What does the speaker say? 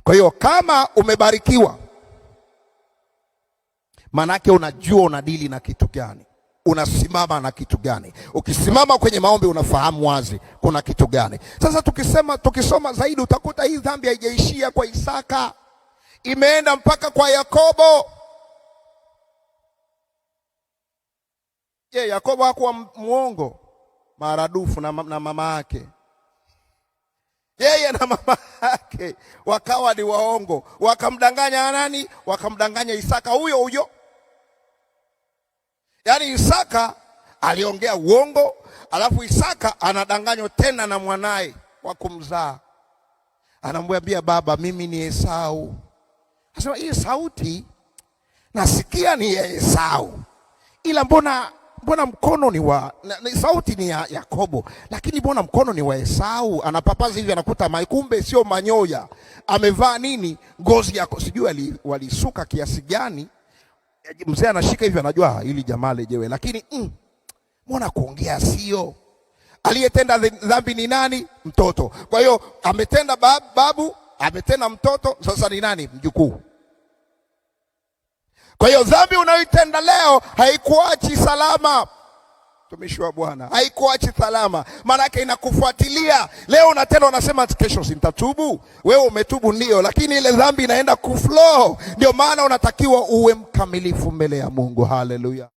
Kwa hiyo kama umebarikiwa, manake unajua unadili na kitu gani, unasimama na kitu gani. Ukisimama kwenye maombi unafahamu wazi kuna kitu gani. Sasa tukisoma zaidi utakuta hii dhambi haijaishia kwa Isaka, imeenda mpaka kwa Yakobo. Je, Yakobo hakuwa muongo maradufu na mama yake? Yeye na mama yake wakawa ni waongo, wakamdanganya nani? Wakamdanganya Isaka huyo huyo. Yaani Isaka aliongea uongo, alafu Isaka anadanganywa tena na mwanae wa kumzaa. Anamwambia baba, mimi ni Esau. Anasema hii sauti nasikia ni ya Esau, ila mbona mkono ni wa sauti ni ya Yakobo, lakini mbona mkono ni wa Esau? Anapapaza hivi anakuta kumbe sio manyoya. Amevaa nini? Ngozi yako sijui walisuka kiasi gani. Mzee anashika hivi anajua ili jamaa lejewe, lakini mbona kuongea sio. Aliyetenda dhambi ni nani? Mtoto. Kwa hiyo ametenda babu, ametenda mtoto, sasa ni nani? Mjukuu. Kwa hiyo dhambi unayoitenda leo haikuachi salama, mtumishi wa Bwana, haikuachi salama. Maana yake inakufuatilia. Leo unatenda unasema kesho sitatubu. Wewe umetubu ndio, lakini ile dhambi inaenda kuflow. Ndio maana unatakiwa uwe mkamilifu mbele ya Mungu. Haleluya.